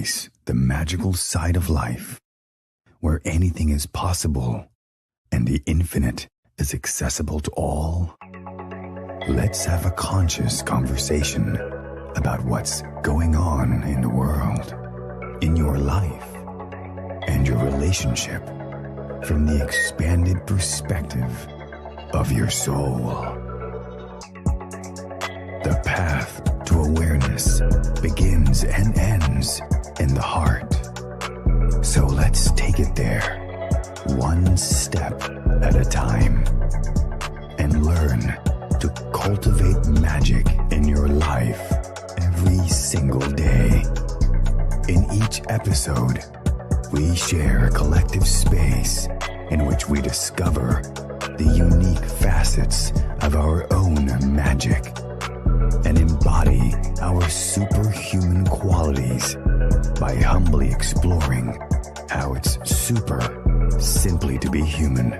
embrace the magical side of life, where anything is possible and the infinite is accessible to all? Let's have a conscious conversation about what's going on in the world, in your life, and your relationship from the expanded perspective of your soul. The path to awareness begins and ends in the heart. So let's take it there, one step at a time, and learn to cultivate magic in your life every single day. In each episode, we share a collective space in which we discover the unique facets of our own magic and embody our superhuman qualities by humbly exploring how it's super simply to be human.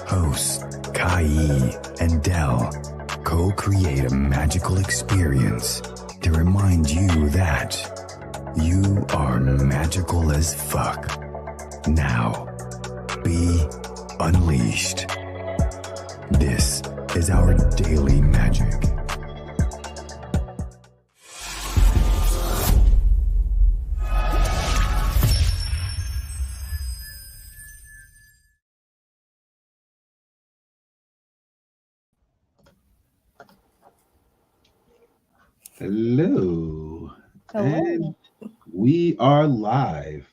Hosts Kai and Dell co-create a magical experience to remind you that you are magical as fuck. Now, be unleashed. This is our daily magic. Hello. Hello. And we are live.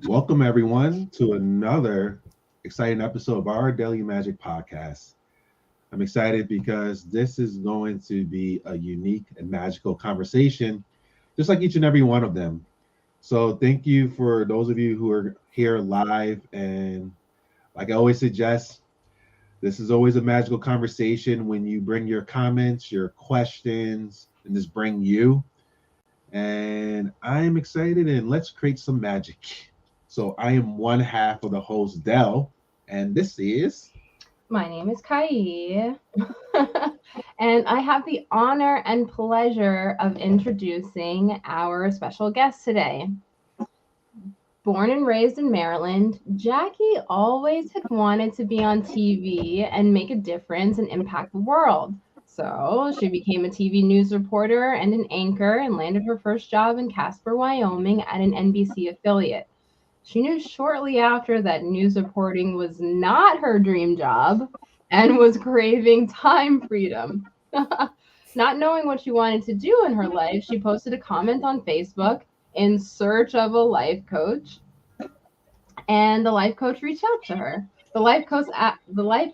Welcome, everyone, to another exciting episode of our Daily Magic Podcast. I'm excited because this is going to be a unique and magical conversation, just like each and every one of them. So thank you for those of you who are here live. And like I always suggest, this is always a magical conversation when you bring your comments, your questions, and just bring you. And I'm excited, and let's create some magic. So I am one half of the host, Dell, and this is... My name is Kai, and I have the honor and pleasure of introducing our special guest today. Born and raised in Maryland, Jackie always had wanted to be on TV and make a difference and impact the world. So she became a TV news reporter and an anchor and landed her first job in Casper, Wyoming at an NBC affiliate. She knew shortly after that news reporting was not her dream job and was craving time freedom. Not knowing what she wanted to do in her life, she posted a comment on Facebook in search of a life coach, and the life coach reached out to her. The life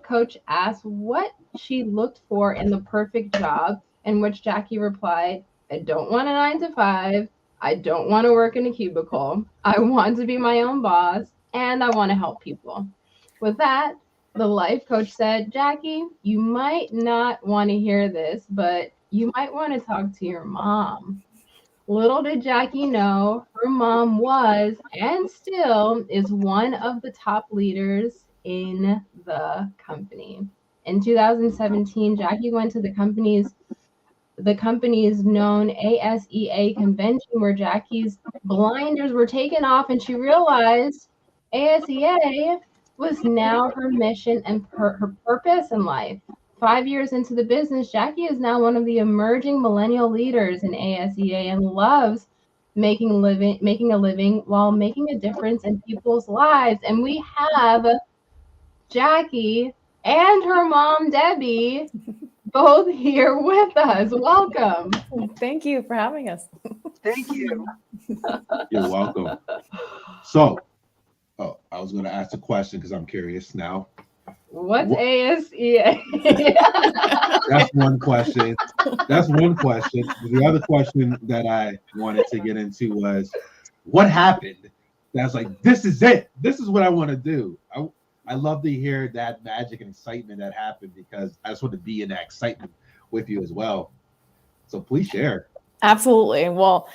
coach asked what she looked for in the perfect job, in which Jackie replied, "I don't want a 9 to 5. I don't want to work in a cubicle. I want to be my own boss, and I want to help people." With that, the life coach said, "Jackie, you might not want to hear this, but you might want to talk to your mom." Little did Jackie know, her mom was and still is one of the top leaders in the company. In 2017, Jackie went to the company's known ASEA convention, where Jackie's blinders were taken off and she realized ASEA was now her mission and her purpose in life. 5 years into the business, Jackie is now one of the emerging millennial leaders in ASEA and loves making a living while making a difference in people's lives. And we have Jackie and her mom, Debbie, both here with us. Welcome. Thank you for having us. Thank you. You're welcome. So, I was going to ask a question because I'm curious now. What's ASEA? That's one question. The other question that I wanted to get into was, what happened? That's like, this is it. This is what I want to do. I love to hear that magic and excitement that happened, because I just want to be in that excitement with you as well. So please share. Absolutely. Well,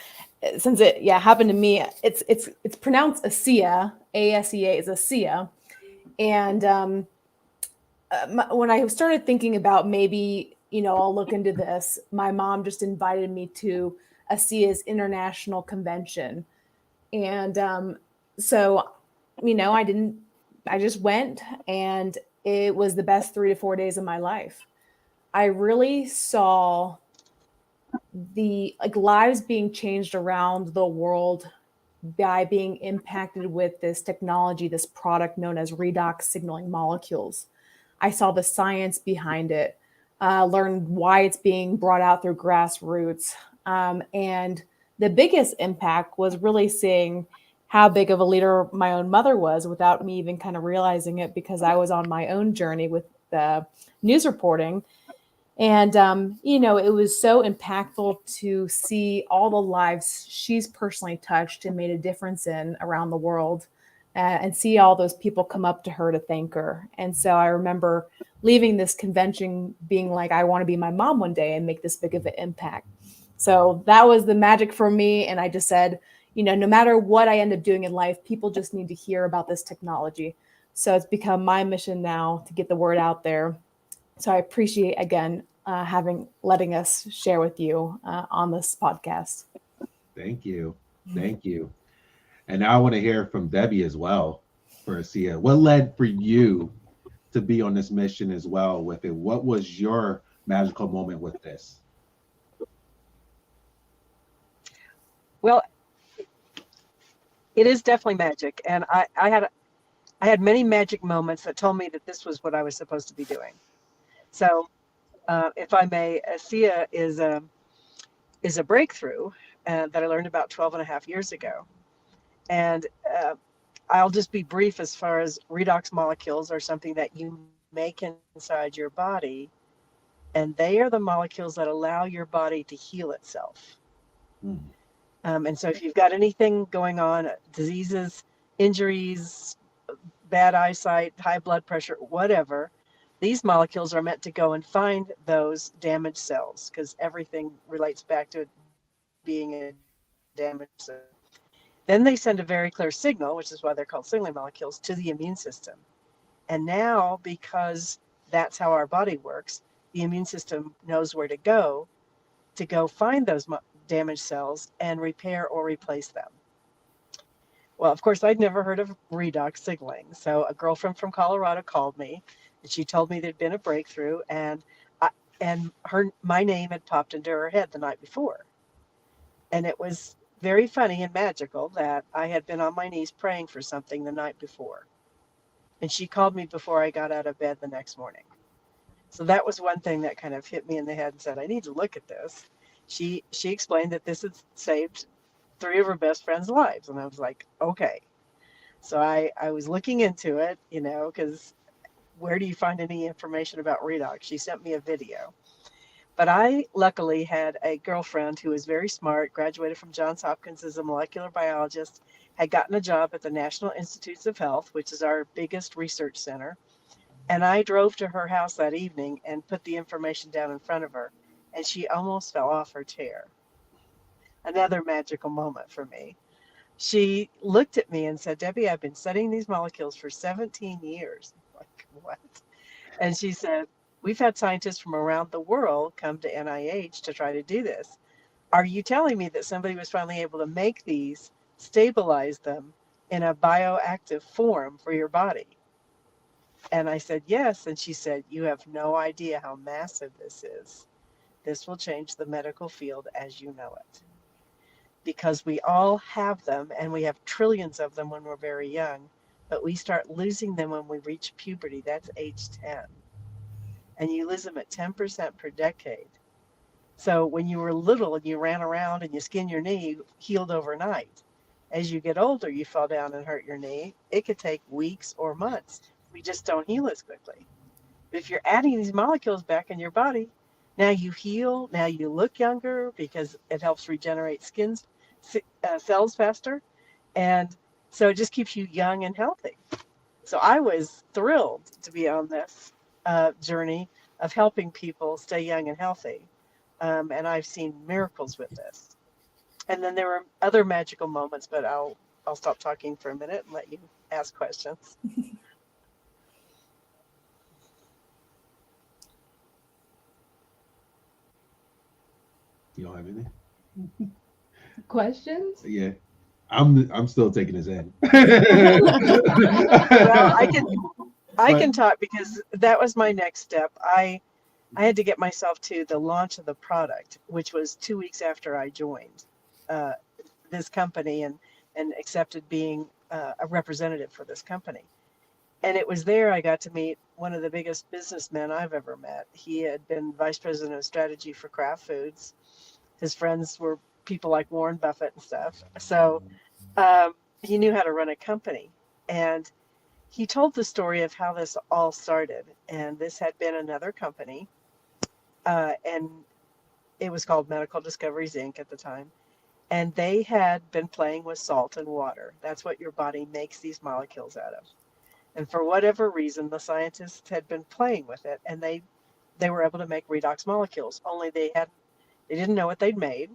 since it happened to me, it's pronounced ASEA. ASEA is ASEA, and when I started thinking about maybe I'll look into this, my mom just invited me to ASEA's international convention. And so, I just went, and it was the best 3 to 4 days of my life. I really saw the lives being changed around the world by being impacted with this technology, this product known as Redox signaling molecules. I saw the science behind it, learned why it's being brought out through grassroots. And the biggest impact was really seeing how big of a leader my own mother was without me even kind of realizing it, because I was on my own journey with the news reporting. And, it was so impactful to see all the lives she's personally touched and made a difference in around the world, and see all those people come up to her to thank her. And so I remember leaving this convention being like, I want to be my mom one day and make this big of an impact. So that was the magic for me. And I just said, no matter what I end up doing in life, people just need to hear about this technology. So it's become my mission now to get the word out there. So I appreciate, again, letting us share with you on this podcast. Thank you. Thank you. And now I want to hear from Debbie as well for ASEA. What led for you to be on this mission as well with it? What was your magical moment with this? Well, it is definitely magic. And I had many magic moments that told me that this was what I was supposed to be doing. So if I may, ASEA is a breakthrough that I learned about 12 and a half years ago. And I'll just be brief as far as redox molecules are something that you make inside your body, and they are the molecules that allow your body to heal itself. And so if you've got anything going on, diseases, injuries, bad eyesight, high blood pressure, whatever, these molecules are meant to go and find those damaged cells, because everything relates back to it being a damaged cell. Then they send a very clear signal, which is why they're called signaling molecules, to the immune system. And now, because that's how our body works, the immune system knows where to go find those damaged cells and repair or replace them. Well, of course, I'd never heard of redox signaling. So a girlfriend from Colorado called me, and she told me there'd been a breakthrough, and my name had popped into her head the night before. And it was very funny and magical that I had been on my knees praying for something the night before. And she called me before I got out of bed the next morning. So that was one thing that kind of hit me in the head and said, I need to look at this. She explained that this had saved 3 of her best friends' lives. And I was like, okay. So I was looking into it, because where do you find any information about redox? She sent me a video. But I luckily had a girlfriend who was very smart, graduated from Johns Hopkins as a molecular biologist, had gotten a job at the National Institutes of Health, which is our biggest research center. And I drove to her house that evening and put the information down in front of her, and she almost fell off her chair. Another magical moment for me. She looked at me and said, Debbie, I've been studying these molecules for 17 years. I'm like, what? And she said, we've had scientists from around the world come to NIH to try to do this. Are you telling me that somebody was finally able to make these, stabilize them in a bioactive form for your body? And I said, yes. And she said, you have no idea how massive this is. This will change the medical field as you know it. Because we all have them, and we have trillions of them when we're very young, but we start losing them when we reach puberty. That's age 10. And you lose them at 10% per decade. So when you were little and you ran around and you skinned your knee, you healed overnight. As you get older, you fall down and hurt your knee. It could take weeks or months. We just don't heal as quickly. But if you're adding these molecules back in your body, now you heal, now you look younger because it helps regenerate skin cells faster. And so it just keeps you young and healthy. So I was thrilled to be on this journey of helping people stay young and healthy. And I've seen miracles with this. And then there were other magical moments, but I'll stop talking for a minute and let you ask questions. You don't have anything? Questions? Yeah. I'm still taking his in. Well, I can But talk because that was my next step. I had to get myself to the launch of the product, which was 2 weeks after I joined uh, this company and accepted being a representative for this company. And it was there I got to meet one of the biggest businessmen I've ever met. He had been vice president of strategy for Kraft Foods. His friends were people like Warren Buffett and stuff. So he knew how to run a company. And he told the story of how this all started. And this had been another company, and it was called Medical Discoveries Inc. at the time. And they had been playing with salt and water. That's what your body makes these molecules out of. And for whatever reason, the scientists had been playing with it, and they were able to make redox molecules. Only they didn't know what they'd made,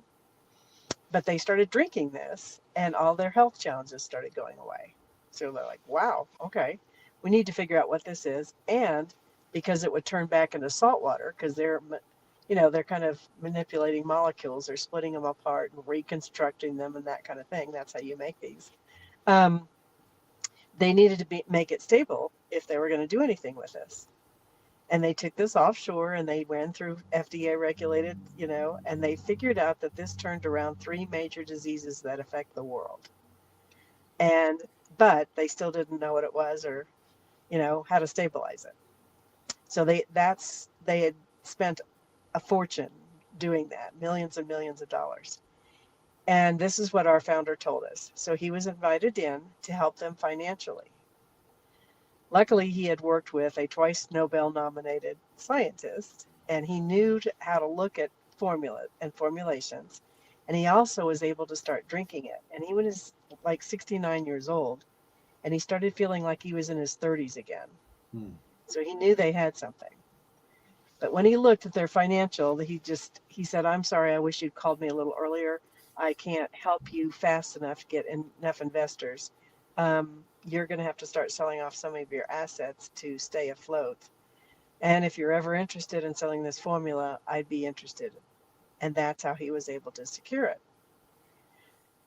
but they started drinking this, and all their health challenges started going away. So they're like, "Wow, okay, we need to figure out what this is." And because it would turn back into salt water, because they're kind of manipulating molecules, they're splitting them apart and reconstructing them and that kind of thing. That's how you make these. Um, they needed to make it stable if they were going to do anything with this. And they took this offshore and they ran through FDA regulated, and they figured out that this turned around three major diseases that affect the world. And but they still didn't know what it was or, how to stabilize it. So they had spent a fortune doing that, millions and millions of dollars. And this is what our founder told us. So he was invited in to help them financially. Luckily, he had worked with a twice Nobel nominated scientist, and he knew how to look at formula and formulations. And he also was able to start drinking it. And he was like 69 years old, and he started feeling like he was in his 30s again. So he knew they had something. But when he looked at their financial, he said, "I'm sorry, I wish you'd called me a little earlier. I can't help you fast enough to get enough investors. You're going to have to start selling off some of your assets to stay afloat. And if you're ever interested in selling this formula, I'd be interested." And that's how he was able to secure it.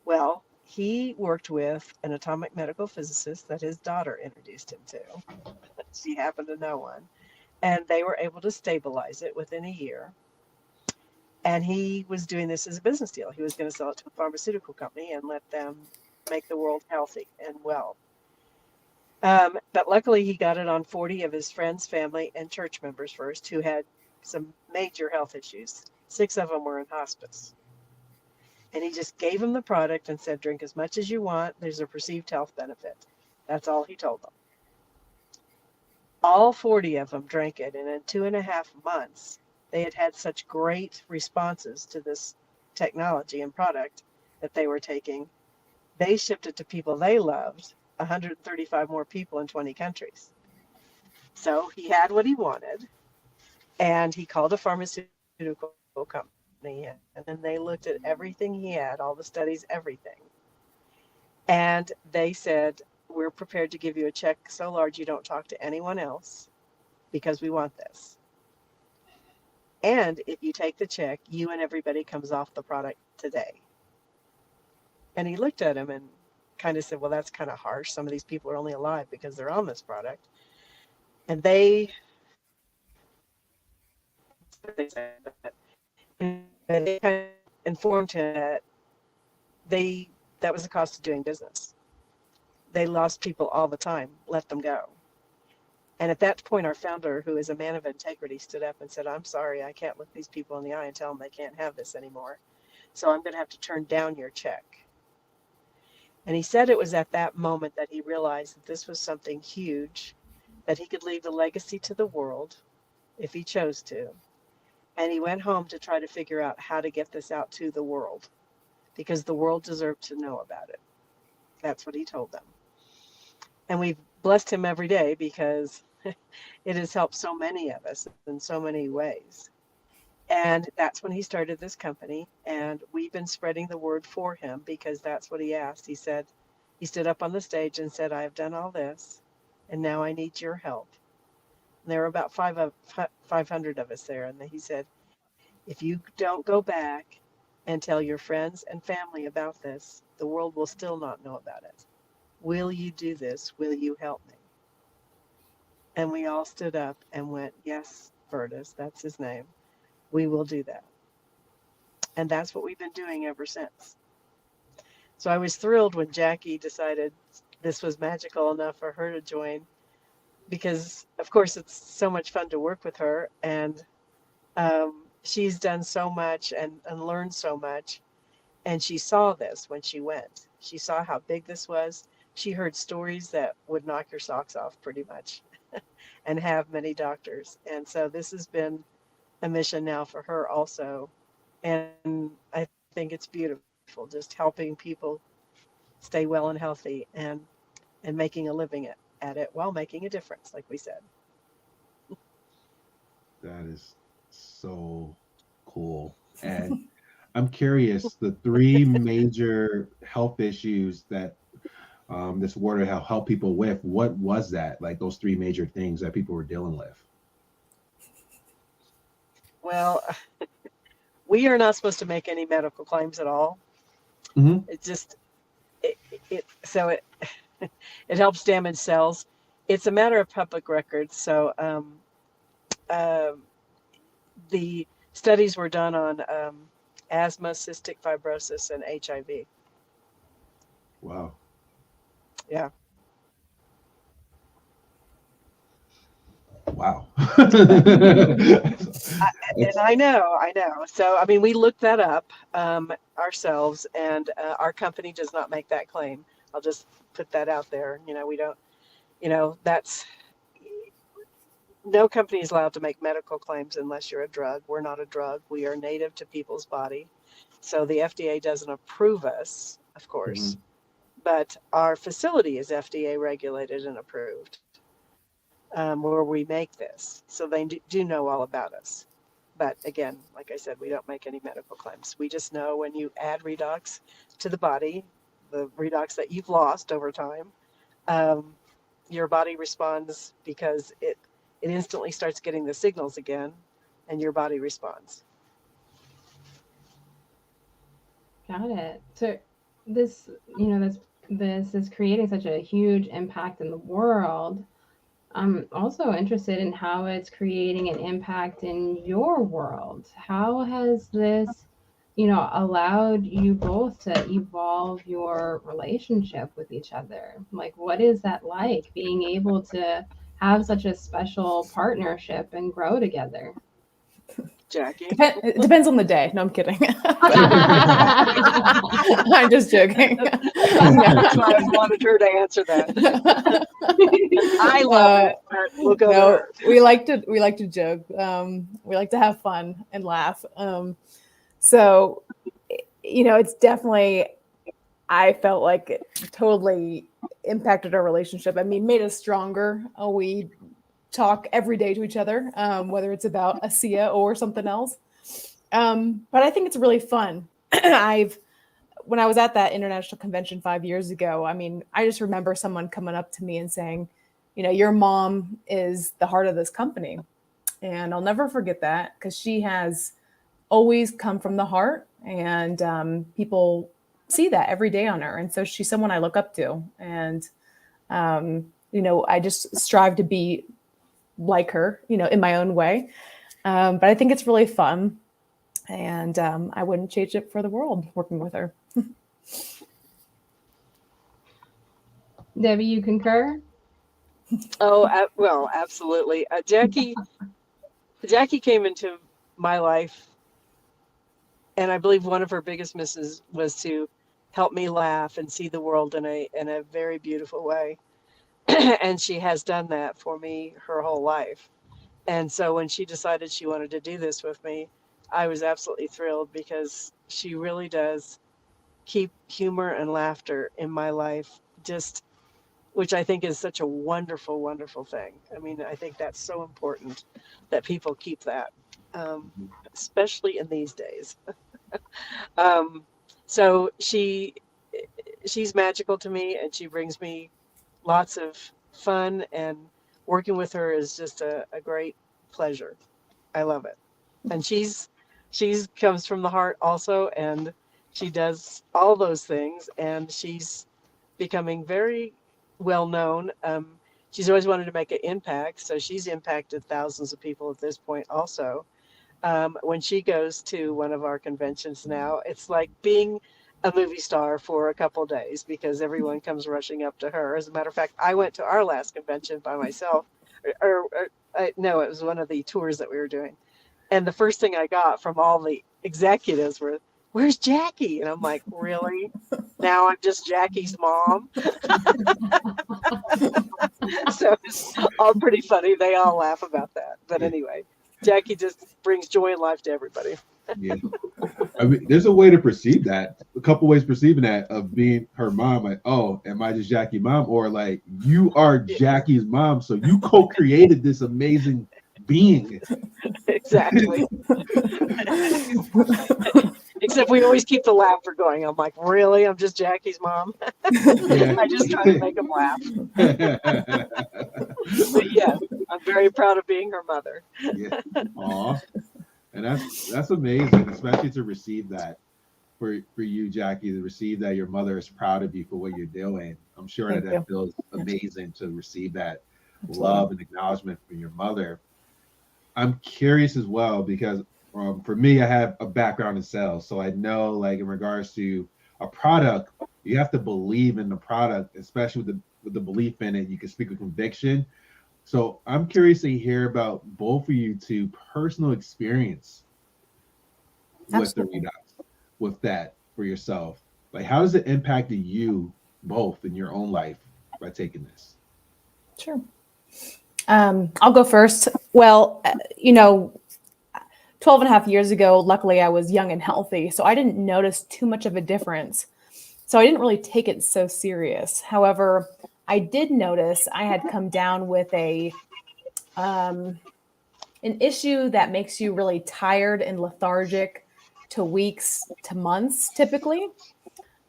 Well, he worked with an atomic medical physicist that his daughter introduced him to. She happened to know one. And they were able to stabilize it within a year. And he was doing this as a business deal. He was going to sell it to a pharmaceutical company and let them make the world healthy and well. But luckily, he got it on 40 of his friends, family, and church members first who had some major health issues. 6 of them were in hospice. And he just gave them the product and said, "Drink as much as you want. There's a perceived health benefit." That's all he told them. All 40 of them drank it, and in 2.5 months, they had such great responses to this technology and product that they were taking. They shipped it to people they loved, 135 more people in 20 countries. So he had what he wanted, and he called a pharmaceutical company, and then they looked at everything he had, all the studies, everything. And they said, "We're prepared to give you a check so large you don't talk to anyone else because we want this. And if you take the check, you and everybody comes off the product today." And he looked at him and kind of said, "Well, that's kind of harsh. Some of these people are only alive because they're on this product." And they kind of informed him that that was the cost of doing business. They lost people all the time, let them go. And at that point, our founder, who is a man of integrity, stood up and said, "I'm sorry, I can't look these people in the eye and tell them they can't have this anymore. So I'm going to have to turn down your check." And he said it was at that moment that he realized that this was something huge, that he could leave a legacy to the world if he chose to. And he went home to try to figure out how to get this out to the world because the world deserved to know about it. That's what he told them. And we've blessed him every day because it has helped so many of us in so many ways. And that's when he started this company. And we've been spreading the word for him because that's what he asked. He stood up on the stage and said, "I have done all this, and now I need your help." And there were about 500 of us there. And he said, "If you don't go back and tell your friends and family about this, the world will still not know about it. Will you do this? Will you help me? And we all stood up and went, yes, Bertus, that's his name. We will do that. And that's what we've been doing ever since. So I was thrilled when Jackie decided this was magical enough for her to join, because of course it's so much fun to work with her, and she's done so much and learned so much. And she saw this when she went. She saw how big this was. She heard stories that would knock your socks off pretty much and have many doctors. And so this has been a mission now for her also. And I think it's beautiful, just helping people stay well and healthy and making a living at it while making a difference, like we said. That is so cool. And I'm curious, the three major health issues that this water helped people with, what was that? Like those three major things that people were dealing with? Well, we are not supposed to make any medical claims at all. Mm-hmm. It just, it helps damage cells. It's a matter of public record. So the studies were done on asthma, cystic fibrosis, and HIV. Wow. Yeah. Wow. And I know. So, I mean, we looked that up ourselves, and our company does not make that claim. I'll just put that out there. We don't, that's, no company is allowed to make medical claims unless you're a drug. We're not a drug. We are native to people's body. So the FDA doesn't approve us, of course, but our facility is FDA regulated and approved, where we make this. So they do know all about us. But again, like I said, we don't make any medical claims. We just know when you add Redox to the body, the Redox that you've lost over time, your body responds because it instantly starts getting the signals again, and your body responds. Got it. So this, this is creating such a huge impact in the world. I'm also interested in how it's creating an impact in your world. How has this, allowed you both to evolve your relationship with each other? Like, what is that like, being able to have such a special partnership and grow together? Jackie? It depends on the day. No, I'm kidding. I'm just joking. That's why I wanted her to answer that. I love it. We'll go there. We like to joke. We like to have fun and laugh. So, it's definitely, I felt like it totally impacted our relationship. I mean, made us stronger. We talk every day to each other, whether it's about ASEA or something else. But I think it's really fun. When I was at that international convention 5 years ago, I mean, I just remember someone coming up to me and saying, your mom is the heart of this company. And I'll never forget that, because she has always come from the heart, and people see that every day on her. And so she's someone I look up to. And, I just strive to be like her, in my own way. But I think it's really fun, and I wouldn't change it for the world working with her. Debbie, you concur? Oh, well, absolutely. Jackie came into my life, and I believe one of her biggest missions was to help me laugh and see the world in a very beautiful way. And she has done that for me her whole life. And so when she decided she wanted to do this with me, I was absolutely thrilled, because she really does keep humor and laughter in my life, which I think is such a wonderful, wonderful thing. I mean, I think that's so important that people keep that, especially in these days. So she's magical to me, and she brings me lots of fun, and working with her is just a great pleasure. I love it. And she's She's comes from the heart also, and she does all those things, and she's becoming very well known. She's always wanted to make an impact, so she's impacted thousands of people at this point also. When she goes to one of our conventions now, it's like being a movie star for a couple of days because everyone comes rushing up to her. As a matter of fact, I went to our last convention by myself, no, it was one of the tours that we were doing. And the first thing I got from all the executives were, "Where's Jackie?" And I'm like, "Really? Now I'm just Jackie's mom?" So it's all pretty funny. They all laugh about that. But anyway, Jackie just brings joy and life to everybody. Yeah. I mean, there's a way to perceive that. A couple ways perceiving that of being her mom. Like, oh, am I just Jackie's mom? Or like, you are Jackie's mom, so you co-created this amazing being. Exactly. Except we always keep the laughter going. I'm like, really? I'm just Jackie's mom? Yeah. I just try to make them laugh. But yeah, I'm very proud of being her mother. Yeah. Aw. And that's amazing, especially to receive that for you, Jackie, to receive that your mother is proud of you for what you're doing. I'm sure that feels amazing to receive that love and acknowledgement from your mother. I'm curious as well because for me, I have a background in sales, so I know, like, in regards to a product, you have to believe in the product, especially with the belief in it. You can speak with conviction. So I'm curious to hear about both of you two personal experience with the Redox, with that for yourself. Like, how does it impact you both in your own life by taking this? Sure. I'll go first. Well, 12 and a half years ago, luckily I was young and healthy, so I didn't notice too much of a difference. So I didn't really take it so serious. However, I did notice I had come down with an issue that makes you really tired and lethargic to weeks to months, typically.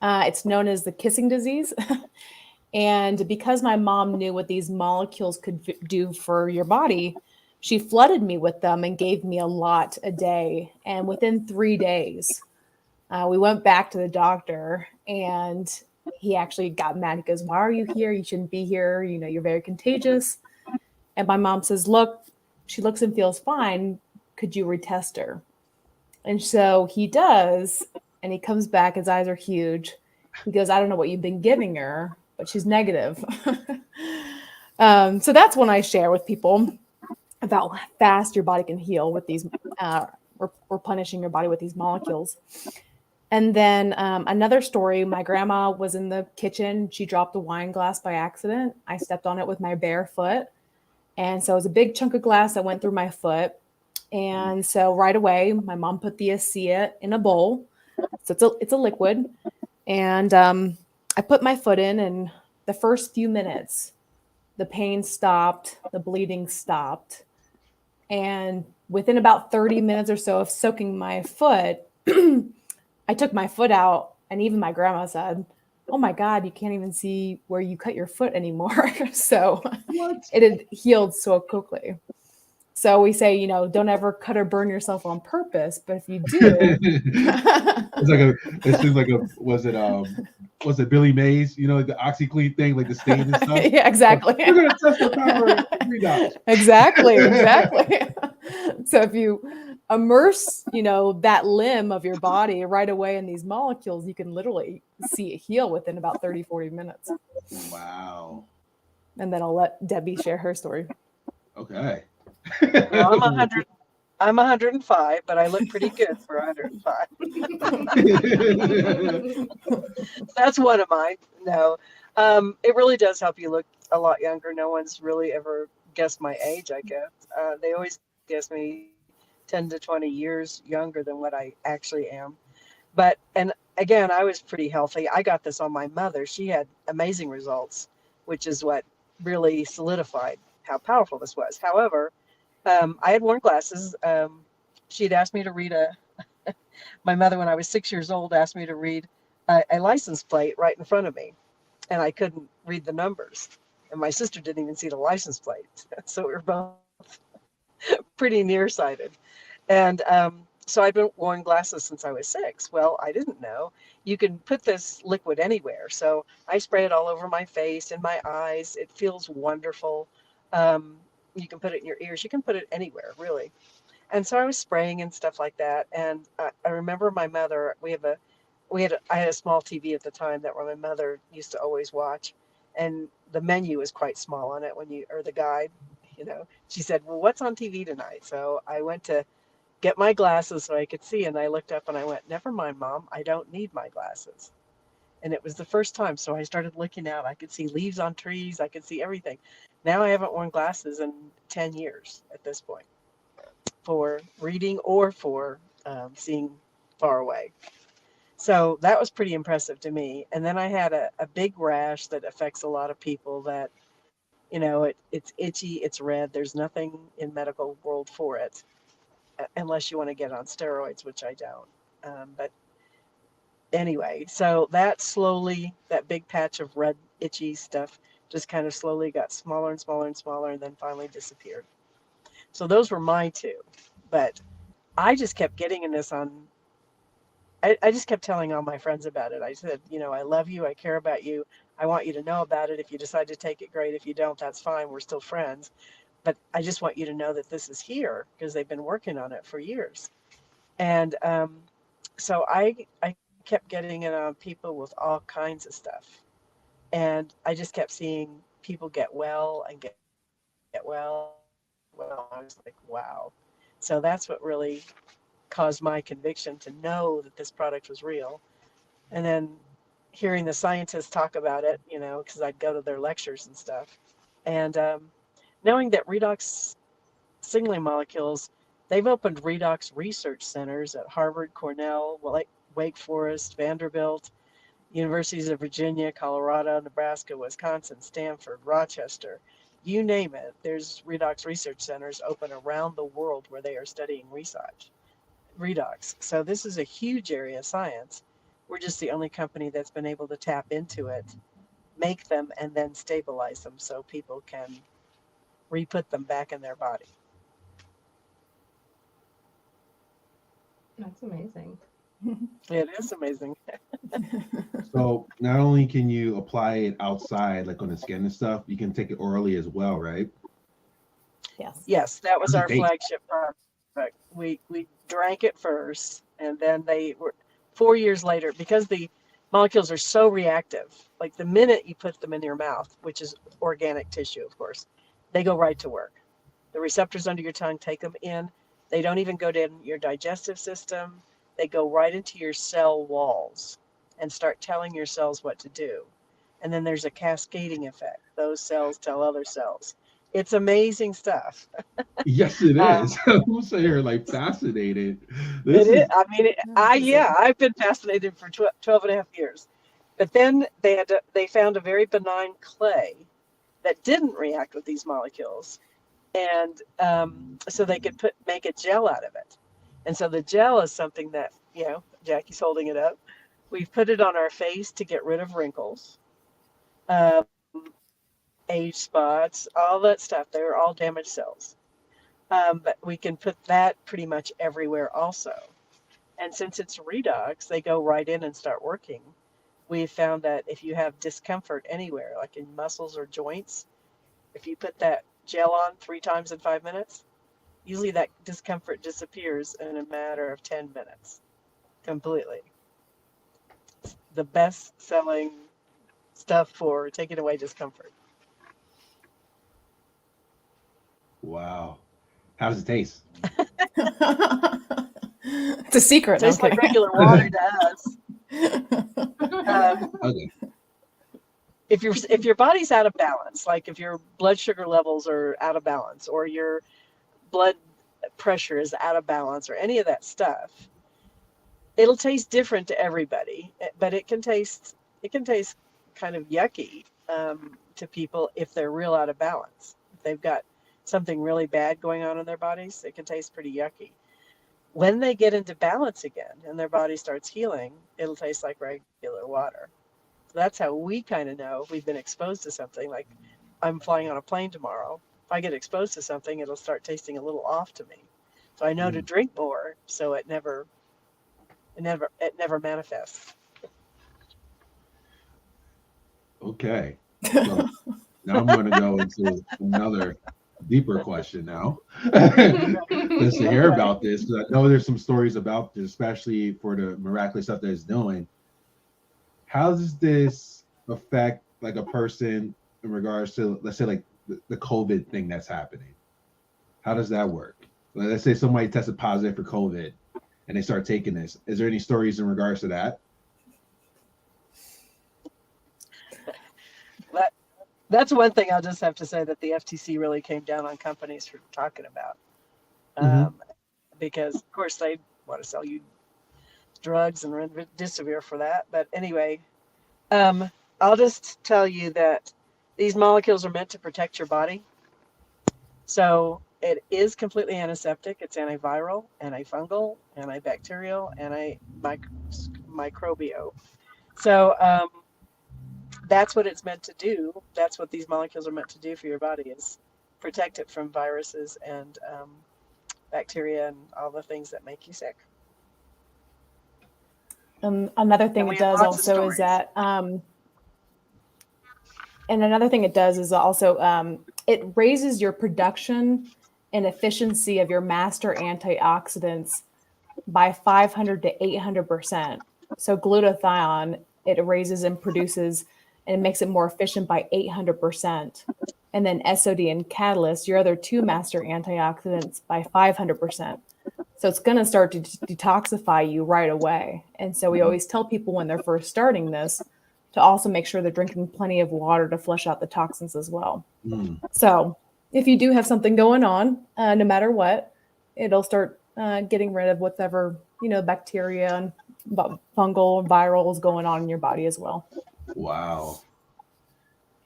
It's known as the kissing disease. And because my mom knew what these molecules could do for your body, she flooded me with them and gave me a lot a day. And within 3 days, we went back to the doctor, and he actually got mad. He goes, "Why are you here? You shouldn't be here. You're very contagious." And my mom says, "Look, she looks and feels fine. Could you retest her?" And so he does, and he comes back. His eyes are huge. He goes, "I don't know what you've been giving her, but she's negative." So that's when I share with people about how fast your body can heal with these, we're punishing your body with these molecules. And then another story, my grandma was in the kitchen. She dropped a wine glass by accident. I stepped on it with my bare foot. And so it was a big chunk of glass that went through my foot. And so right away, my mom put the ASEA in a bowl. So it's a liquid. And I put my foot in, and the first few minutes, the pain stopped, the bleeding stopped. And within about 30 minutes or so of soaking my foot, I took my foot out, and even my grandma said, "Oh my God, you can't even see where you cut your foot anymore." So it had healed so quickly. So we say, don't ever cut or burn yourself on purpose, but if you do, it seems like was it Billy Mays, the OxyClean thing, like the stain and stuff? Yeah, exactly. We're gonna test the power of Redox. Exactly. So if you immerse, that limb of your body right away in these molecules, you can literally see it heal within about 30, 40 minutes. Wow. And then I'll let Debbie share her story. Okay. Well, I'm 105, but I look pretty good for 105. That's one of mine. No, it really does help you look a lot younger. No one's really ever guessed my age, I guess. They always guess me 10 to 20 years younger than what I actually am. And again, I was pretty healthy. I got this on my mother. She had amazing results, which is what really solidified how powerful this was. However, I had worn glasses. She had asked me to read my mother, when I was 6 years old, asked me to read a license plate right in front of me. And I couldn't read the numbers. And my sister didn't even see the license plate. So we were both pretty nearsighted. And so I've been wearing glasses since I was 6. Well, I didn't know you can put this liquid anywhere. So I spray it all over my face and my eyes. It feels wonderful. You can put it in your ears. You can put it anywhere, really. And so I was spraying and stuff like that. And I remember my mother. I had a small TV at the time that my mother used to always watch, and the menu was quite small on it or the guide. She said, "Well, what's on TV tonight?" So I went to get my glasses so I could see, and I looked up and I went, "Never mind, Mom, I don't need my glasses." And it was the first time, so I started looking out. I could see leaves on trees. I could see everything. Now I haven't worn glasses in 10 years at this point for reading or for seeing far away. So that was pretty impressive to me. And then I had a big rash that affects a lot of people that, it's itchy, it's red. There's nothing in medical world for it, unless you want to get on steroids, which I don't. But anyway, so that big patch of red, itchy stuff just kind of slowly got smaller and smaller and smaller, and then finally disappeared. So those were my two. But I just kept getting in this I just kept telling all my friends about it. I said, I love you. I care about you. I want you to know about it. If you decide to take it, great. If you don't, that's fine. We're still friends. But I just want you to know that this is here, because they've been working on it for years. And so I kept getting it on people with all kinds of stuff. And I just kept seeing people get well and get well. Well, I was like, wow. So that's what really caused my conviction to know that this product was real. And then hearing the scientists talk about it, because I'd go to their lectures and stuff. And knowing that redox signaling molecules, they've opened redox research centers at Harvard, Cornell, Wake Forest, Vanderbilt, universities of Virginia, Colorado, Nebraska, Wisconsin, Stanford, Rochester. You name it, there's redox research centers open around the world where they are studying redox. So this is a huge area of science. We're just the only company that's been able to tap into it, make them, and then stabilize them so people can re-put them back in their body. That's amazing. It is amazing. So not only can you apply it outside, like on the skin and stuff, you can take it orally as well, right? Yes, that was our flagship product. We drank it first, and then they were 4 years later, because the molecules are so reactive, like the minute you put them in your mouth, which is organic tissue, of course, they go right to work. The receptors under your tongue take them in. They don't even go down your digestive system. They go right into your cell walls and start telling your cells what to do. And then there's a cascading effect. Those cells tell other cells. It's amazing stuff. Yes, it is. I'm sitting here like fascinated. It is. I mean, I've been fascinated for 12 and a half years. But then they found a very benign clay that didn't react with these molecules. And so they could make a gel out of it. And so the gel is something that, Jackie's holding it up. We've put it on our face to get rid of wrinkles, age spots, all that stuff. They were all damaged cells. But we can put that pretty much everywhere also. And since it's redox, they go right in and start working. We found that if you have discomfort anywhere, like in muscles or joints, if you put that gel on 3 times in 5 minutes, usually that discomfort disappears in a matter of 10 minutes completely. It's the best selling stuff for taking away discomfort. Wow. How does it taste? It's a secret. It tastes like regular water to us. Okay. If your body's out of balance, like if your blood sugar levels are out of balance, or your blood pressure is out of balance, or any of that stuff, it'll taste different to everybody. But it can taste kind of yucky to people if they're real out of balance. If they've got something really bad going on in their bodies, it can taste pretty yucky. When they get into balance again and their body starts healing, it'll taste like regular water. So that's how we kind of know we've been exposed to something. Like, I'm flying on a plane tomorrow. If I get exposed to something, it'll start tasting a little off to me. So I know to drink more, so it never manifests. Okay. So now I'm going to go into another deeper question now. Just to hear about this, because I know there's some stories about this, especially for the miraculous stuff that it's doing. How does this affect like a person in regards to, let's say, like the COVID thing that's happening? How does that work? Like, let's say somebody tested positive for COVID and they start taking this. Is there any stories in regards to that? That's one thing I'll just have to say, that the FTC really came down on companies for talking about. Because, of course, they want to sell you drugs and remdesivir for that. But anyway, I'll just tell you that these molecules are meant to protect your body. So it is completely antiseptic. It's antiviral, antifungal, antibacterial, antimicrobial. So that's what it's meant to do. That's what these molecules are meant to do for your body, is protect it from viruses and bacteria and all the things that make you sick. Another thing it does also is that, it raises your production and efficiency of your master antioxidants by 500 to 800%. So glutathione, it raises and produces and makes it more efficient by 800%. And then SOD and catalyst, your other two master antioxidants, by 500%. So it's going to start to detoxify you right away. And so we always tell people when they're first starting this to also make sure they're drinking plenty of water to flush out the toxins as well. So if you do have something going on, no matter what, it'll start getting rid of whatever, bacteria and fungal virals going on in your body as well. Wow.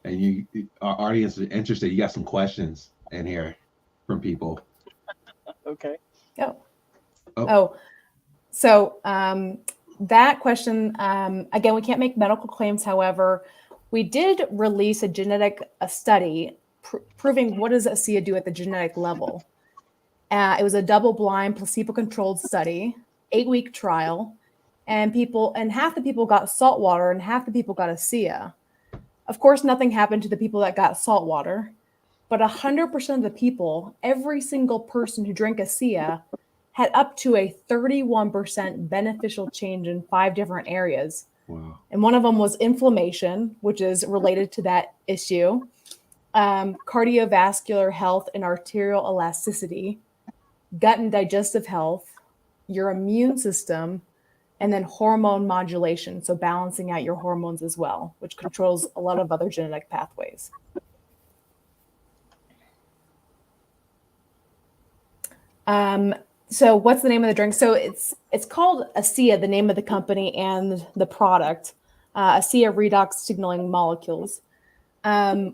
And our audience is interested. You got some questions in here from people. Okay. So that question, again, we can't make medical claims. However, we did release a study proving what does ASEA do at the genetic level. It was a double-blind, placebo-controlled study, 8-week trial, and half the people got salt water and half the people got ASEA. Of course, nothing happened to the people that got salt water, but 100% of the people, every single person who drank ASEA, had up to a 31% beneficial change in 5 different areas. Wow. And one of them was inflammation, which is related to that issue, cardiovascular health and arterial elasticity, gut and digestive health, your immune system, and then hormone modulation, so balancing out your hormones as well, which controls a lot of other genetic pathways. So what's the name of the drink? So it's called ASEA, the name of the company and the product, ASEA Redox signaling molecules. To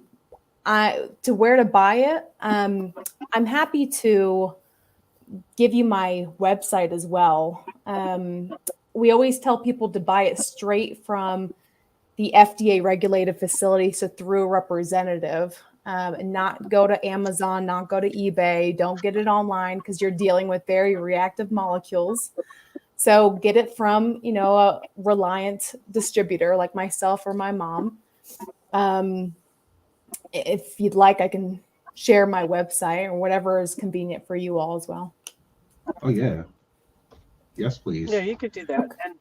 where to buy it, I'm happy to give you my website as well. We always tell people to buy it straight from the FDA regulated facility, so through a representative, and not go to Amazon, not go to eBay. Don't get it online because you're dealing with very reactive molecules. So get it from, a reliant distributor like myself or my mom. If you'd like, I can share my website or whatever is convenient for you all as well. Oh, yeah. Yes, please. Yeah, you could do that. And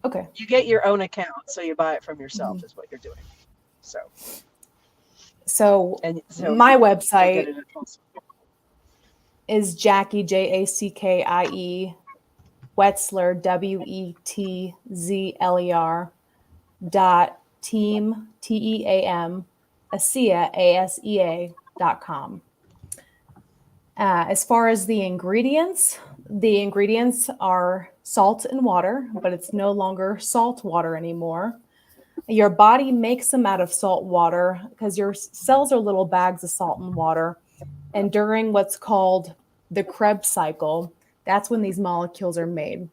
okay. You get your own account, so you buy it from yourself is what you're doing. So my website is Jackie, Jackie, Wetzler, WETZLER .team, TEAM, ASEA.com. As far as the ingredients are salt and water, but it's no longer salt water anymore. Your body makes them out of salt water because your cells are little bags of salt and water. And during what's called the Krebs cycle, that's when these molecules are made.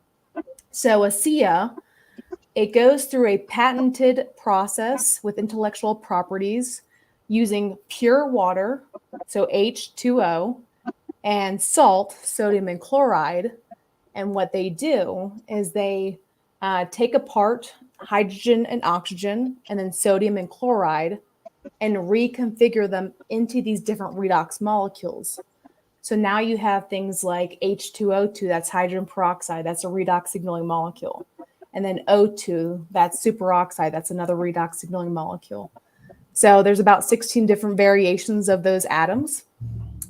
So ASEA, it goes through a patented process with intellectual properties using pure water, so H2O, and salt, sodium and chloride. And what they do is they take apart hydrogen and oxygen and then sodium and chloride and reconfigure them into these different redox molecules. So now you have things like H2O2, that's hydrogen peroxide, that's a redox signaling molecule. And then O2, that's superoxide, that's another redox signaling molecule. So there's about 16 different variations of those atoms.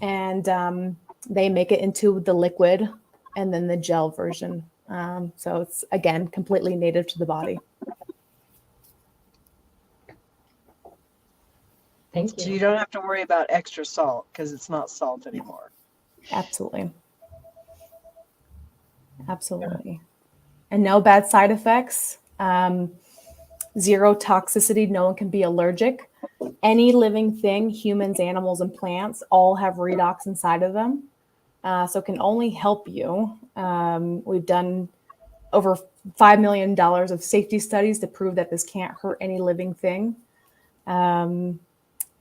And they make it into the liquid and then the gel version. So it's, again, completely native to the body. Thank So you. you don't have to worry about extra salt because it's not salt anymore. Absolutely. Absolutely. And no bad side effects. Zero toxicity. No one can be allergic. Any living thing, humans, animals, and plants, all have redox inside of them. So it can only help you. We've done over $5 million of safety studies to prove that this can't hurt any living thing.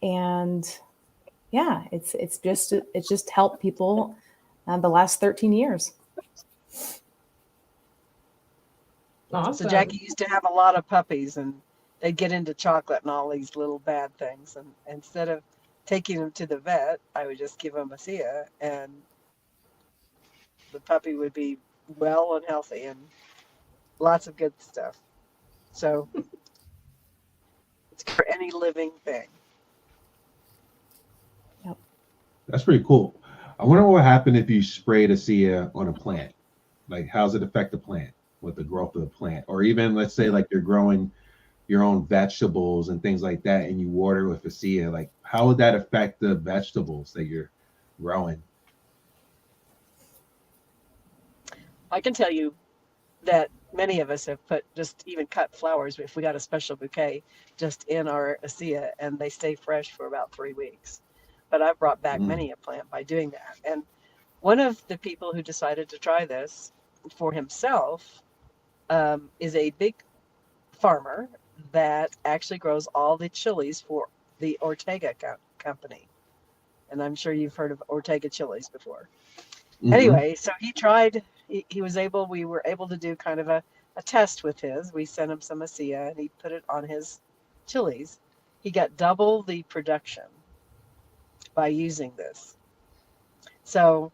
And yeah, it's just helped people the last 13 years. Awesome. So Jackie used to have a lot of puppies, and they'd get into chocolate and all these little bad things. And instead of taking them to the vet, I would just give them ASEA, and the puppy would be well and healthy and lots of good stuff. So it's for any living thing. That's pretty cool. I wonder what happened if you sprayed ASEA on a plant. Like, how does it affect the plant with the growth of the plant? Or even, let's say, like you're growing your own vegetables and things like that, and you water with ASEA. Like, how would that affect the vegetables that you're growing? I can tell you that many of us have even cut flowers if we got a special bouquet just in our ASEA, and they stay fresh for about 3 weeks. But I've brought back many a plant by doing that. And one of the people who decided to try this for himself is a big farmer that actually grows all the chilies for the Ortega company. And I'm sure you've heard of Ortega chilies before. Mm-hmm. Anyway, so he tried, we were able to do kind of a test with his. We sent him some ASEA and he put it on his chilies. He got double the production by using this. So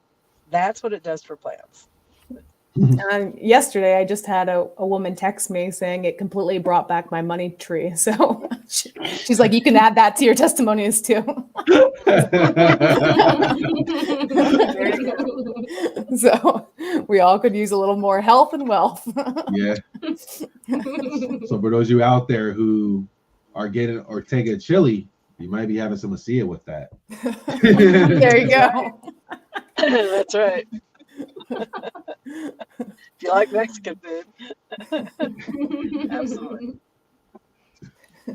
that's what it does for plants. Yesterday, I just had a woman text me saying it completely brought back my money tree. So she's like, you can add that to your testimonies too. So we all could use a little more health and wealth. Yeah. So for those of you out there who are getting Ortega chili, you might be having some ASEA with that. There you go. That's right. If you like Mexican food. Absolutely.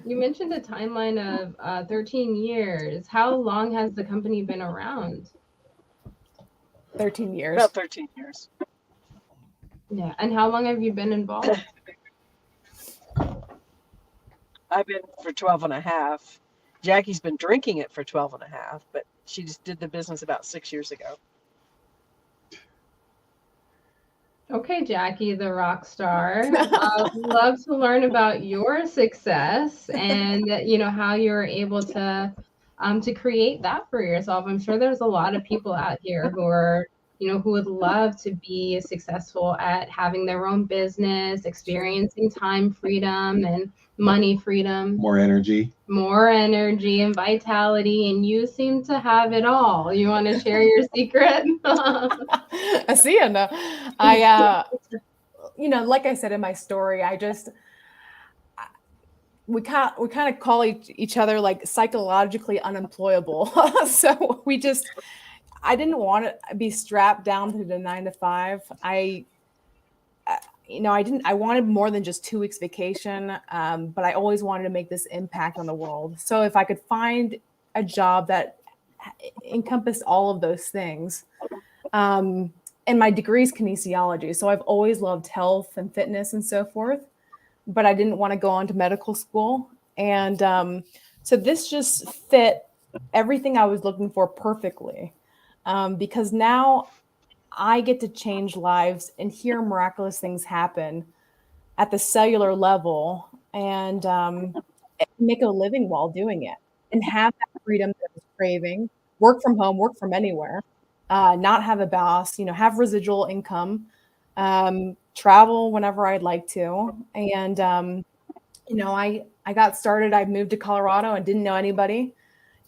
You mentioned a timeline of 13 years. How long has the company been around? 13 years. About 13 years. Yeah. And how long have you been involved? I've been for 12 and a half. Jackie's been drinking it for 12 and a half, but she just did the business about 6 years ago. Okay, Jackie, the rock star. Love to learn about your success and how you're able to create that for yourself. I'm sure there's a lot of people out here who are who would love to be successful at having their own business, experiencing time freedom and money freedom, more energy and vitality, and you seem to have it all. You want to share your secret? ASEA, no. I like I said in my story, we kind of call each other like psychologically unemployable. So I didn't want to be strapped down to the 9 to 5. I wanted more than just 2 weeks vacation, but I always wanted to make this impact on the world. So if I could find a job that encompassed all of those things, and my degree is kinesiology. So I've always loved health and fitness and so forth, but I didn't want to go on to medical school. And so this just fit everything I was looking for perfectly. because now I get to change lives and hear miraculous things happen at the cellular level, and make a living while doing it and have that freedom that I was craving, work from home, work from anywhere, not have a boss, have residual income, travel whenever I'd like to. And, I got started, I moved to Colorado and didn't know anybody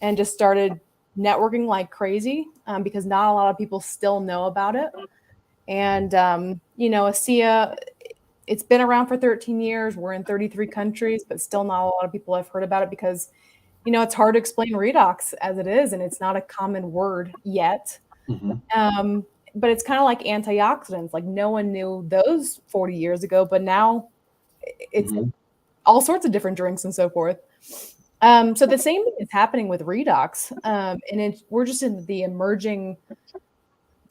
and just started networking like crazy, because not a lot of people still know about it. And, ASEA, it's been around for 13 years. We're in 33 countries, but still not a lot of people have heard about it because, it's hard to explain redox as it is, and it's not a common word yet. But it's kind of like antioxidants. Like no one knew those 40 years ago, but now it's all sorts of different drinks and so forth. So the same thing is happening with redox, and we're just in the emerging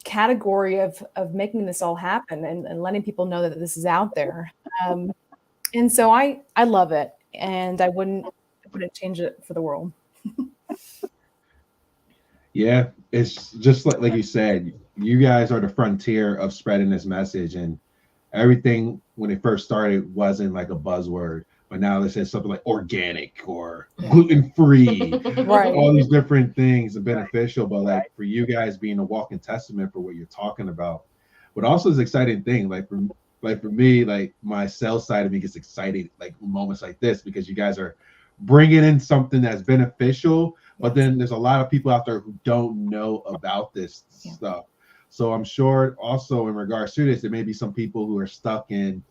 category of making this all happen and letting people know that this is out there. And so I love it, and I wouldn't change it for the world. Yeah, it's just like you said, you guys are the frontier of spreading this message, and everything when it first started wasn't like a buzzword, but now they says something like organic or gluten-free, Right. all these different things are beneficial, but like for you guys being a walking testament for what you're talking about. But also this exciting thing, like for me, like my sales side of me gets excited like moments like this because you guys are bringing in something that's beneficial, but then there's a lot of people out there who don't know about this stuff. So I'm sure also in regards to this, there may be some people who are stuck in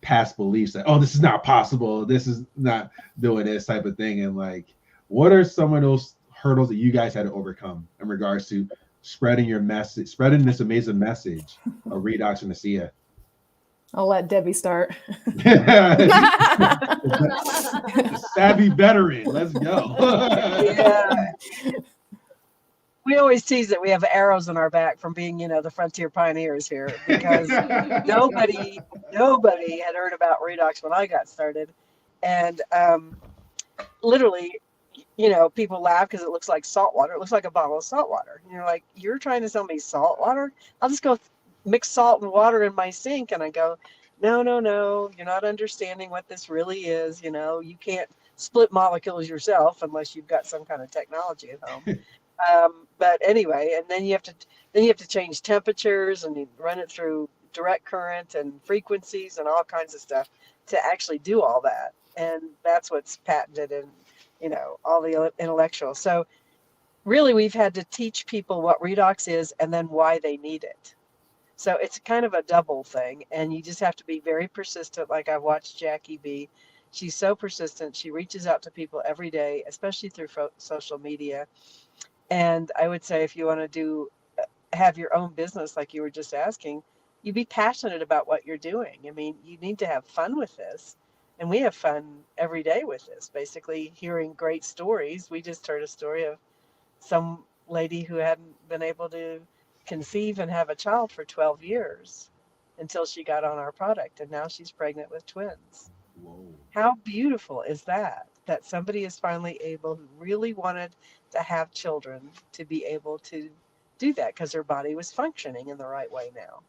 past beliefs that, oh, this is not possible, this is not doing this type of thing. And like, what are some of those hurdles that you guys had to overcome in regards to spreading your message, spreading this amazing message of Redox and ASEA? I'll let Debbie start. Savvy veteran, let's go. Yeah. We always tease that we have arrows in our back from being, the frontier pioneers here, because nobody had heard about Redox when I got started. And literally, people laugh because it looks like salt water. It looks like a bottle of salt water. And you're like, you're trying to sell me salt water? I'll just go mix salt and water in my sink. And I go, no, you're not understanding what this really is. You can't split molecules yourself unless you've got some kind of technology at home. But anyway, and then you have to change temperatures and you run it through direct current and frequencies and all kinds of stuff to actually do all that. And that's what's patented and, all the intellectual. So really we've had to teach people what redox is and then why they need it. So it's kind of a double thing, and you just have to be very persistent. Like I've watched Jackie be. She's so persistent. She reaches out to people every day, especially through social media. And I would say if you want to have your own business, like you were just asking, you be passionate about what you're doing. I mean, you need to have fun with this. And we have fun every day with this, basically hearing great stories. We just heard a story of some lady who hadn't been able to conceive and have a child for 12 years until she got on our product. And now she's pregnant with twins. Whoa. How beautiful is that? That somebody is finally able, who really wanted to have children, to be able to do that because her body was functioning in the right way now.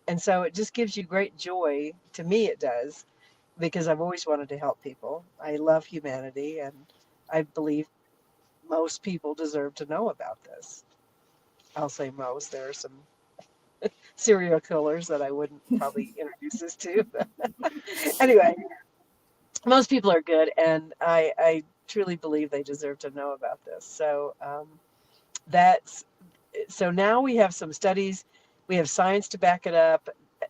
And so it just gives you great joy. To me, it does, because I've always wanted to help people. I love humanity, and I believe most people deserve to know about this. I'll say most. There are some serial killers that I wouldn't probably introduce this to. Anyway, most people are good, and I truly believe they deserve to know about this. So so now we have some studies, we have science to back it up.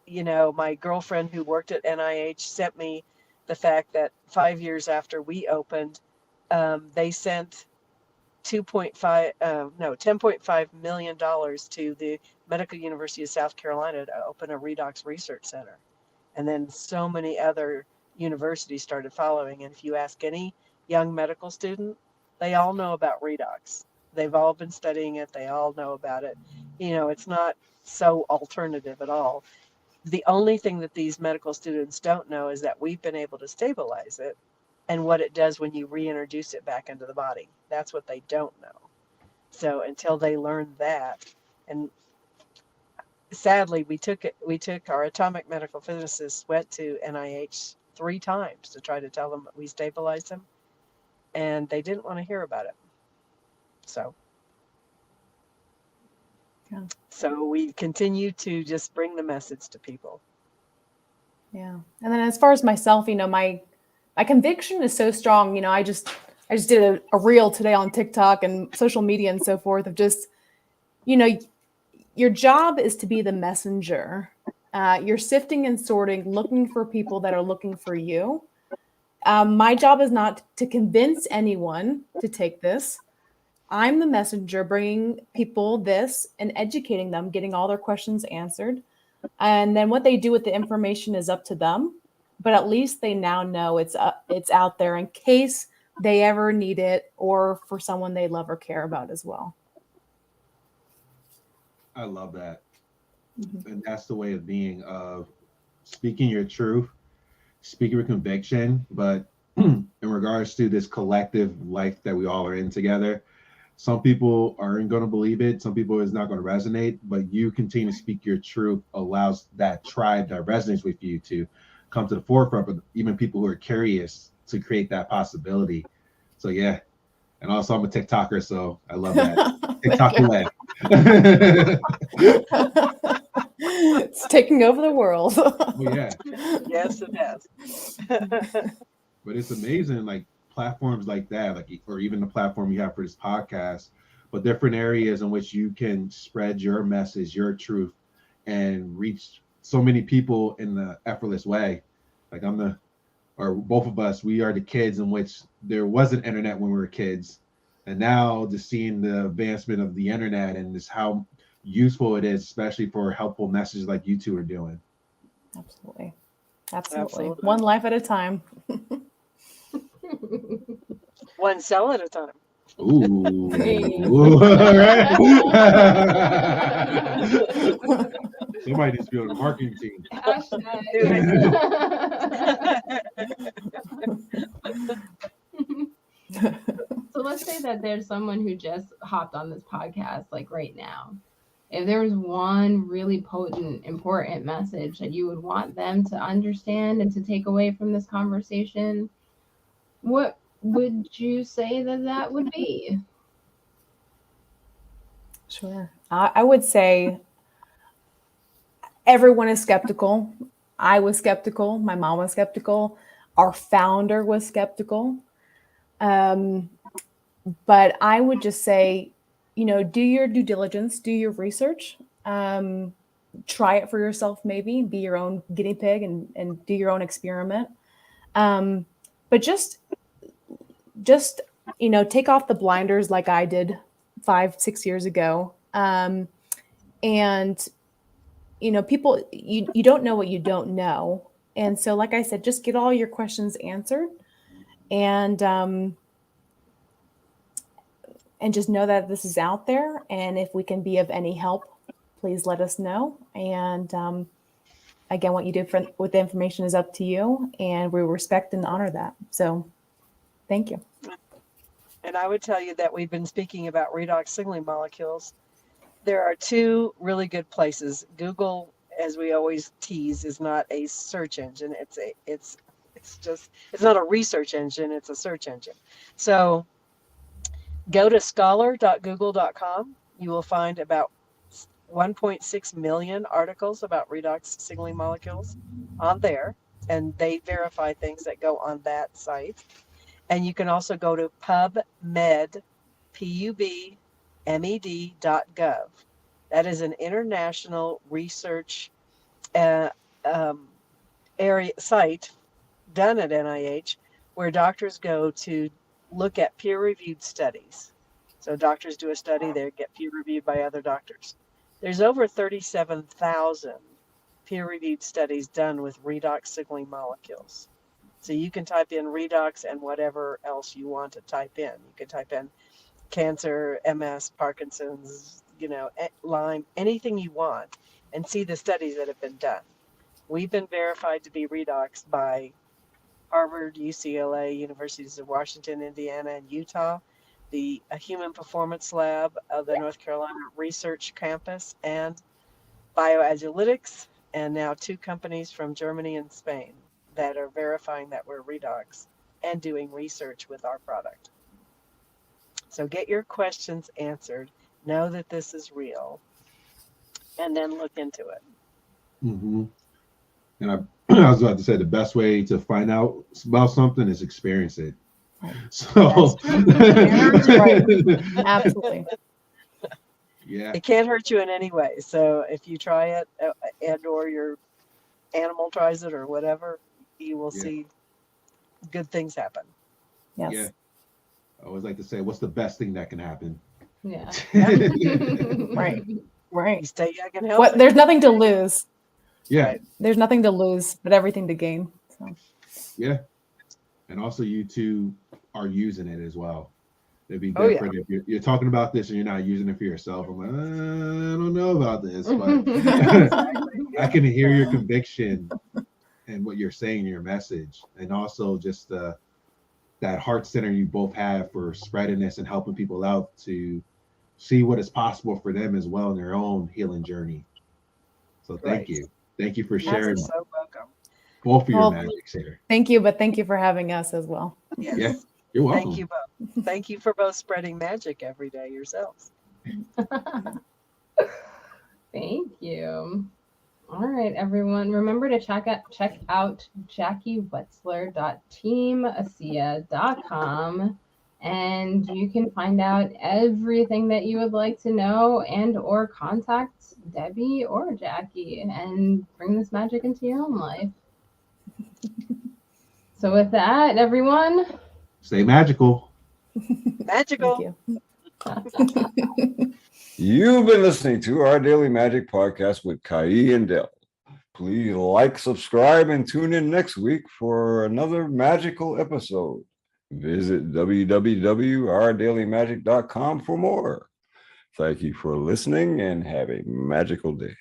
My girlfriend who worked at NIH sent me the fact that 5 years after we opened, they sent $10.5 million to the Medical University of South Carolina to open a Redox research center. And then so many other universities started following. And if you ask any young medical student, they all know about Redox. They've all been studying it. They all know about it. It's not so alternative at all. The only thing that these medical students don't know is that we've been able to stabilize it and what it does when you reintroduce it back into the body. That's what they don't know. So until they learn that, and sadly, we took our atomic medical physicists went to NIH 3 times to try to tell them that we stabilized them, and they didn't want to hear about it. So, Yeah. So we continue to just bring the message to people. Yeah. And then as far as myself, my conviction is so strong. I just did a reel today on TikTok and social media and so forth of just, your job is to be the messenger. You're sifting and sorting, looking for people that are looking for you. My job is not to convince anyone to take this. I'm the messenger, bringing people this and educating them, getting all their questions answered. And then what they do with the information is up to them. But at least they now know it's out there in case they ever need it, or for someone they love or care about as well. I love that. And that's the way of being, of speaking your truth, speaking with conviction, but in regards to this collective life that we all are in together, some people aren't going to believe it. Some people it's not going to resonate, but you continue to speak your truth allows that tribe that resonates with you to come to the forefront, but even people who are curious to create that possibility. So yeah. And also I'm a TikToker, so I love that. TikTok away. It's taking over the world. Oh, yeah. Yes, it has. But it's amazing, like platforms like that, like, or even the platform you have for this podcast, but different areas in which you can spread your message, your truth, and reach so many people in the effortless way. Like or both of us, we are the kids in which there wasn't internet when we were kids. And now just seeing the advancement of the internet and just how useful it is, especially for helpful messages like you two are doing. Absolutely. Absolutely. One life at a time. One cell at a time. Ooh. Hey. All right. Somebody needs to be on the marketing team. So let's say that there's someone who just hopped on this podcast like right now. If there was one really potent, important message that you would want them to understand and to take away from this conversation, what would you say that would be? Sure. I would say everyone is skeptical. I was skeptical. My mom was skeptical. Our founder was skeptical. But I would just say, do your due diligence, do your research, try it for yourself, maybe be your own guinea pig and do your own experiment. But just, take off the blinders like I did 5-6 years ago. And, people, you don't know what you don't know. And so, like I said, just get all your questions answered and just know that this is out there. And if we can be of any help, please let us know. And again, what you do with the information is up to you, and we respect and honor that. So thank you. And I would tell you that we've been speaking about redox signaling molecules. There are 2 really good places. Google, as we always tease, is not a search engine. It's not a research engine. It's a search engine. So go to scholar.google.com. You will find about 1.6 million articles about redox signaling molecules on there, and they verify things that go on that site. And you can also go to PubMed, PubMed.gov. That is an international research area site done at NIH, where doctors go to look at peer-reviewed studies. So doctors do a study, they get peer-reviewed by other doctors. There's over 37,000 peer-reviewed studies done with redox signaling molecules. So you can type in redox and whatever else you want to type in. You can type in cancer, MS, Parkinson's, Lyme, anything you want, and see the studies that have been done. We've been verified to be redox by Harvard, UCLA, Universities of Washington, Indiana, and Utah. a Human Performance Lab of the North Carolina Research Campus, and Bioagilitics, and now 2 companies from Germany and Spain that are verifying that we're Redox and doing research with our product. So get your questions answered, know that this is real, and then look into it. Mm-hmm. And I was about to say the best way to find out about something is experience it. Right. So Right. Absolutely. Yeah. It can't hurt you in any way. So if you try it and or your animal tries it or whatever, you will see good things happen. Yes. Yeah. I always like to say, what's the best thing that can happen? Yeah. Right. Right. You stay young and healthy. There's nothing to lose. Yeah. Right. There's nothing to lose, but everything to gain. So. Yeah. And also you two are using it as well. It'd be Oh, different if you're talking about this and you're not using it for yourself. I'm like, I don't know about this, but I can hear your conviction and what you're saying in your message, and also just that heart center you both have for spreading this and helping people out to see what is possible for them as well in their own healing journey. So thank you for sharing You're so welcome. both of your magics here. Thank you, but thank you for having us as well. Yes. Yeah, you're welcome. Thank you both. Thank you for both spreading magic every day yourselves. Thank you. All right, everyone. Remember to check out JackieWetzler.team, ASEA.com, and you can find out everything that you would like to know and or contact Debbie or Jackie and bring this magic into your own life. So with that, everyone, stay magical. Magical. Thank you. You've been listening to our Daily Magic podcast with Kai and Dell. Please like, subscribe, and tune in next week for another magical episode. Visit www.ourdailymagic.com for more. Thank you for listening and have a magical day.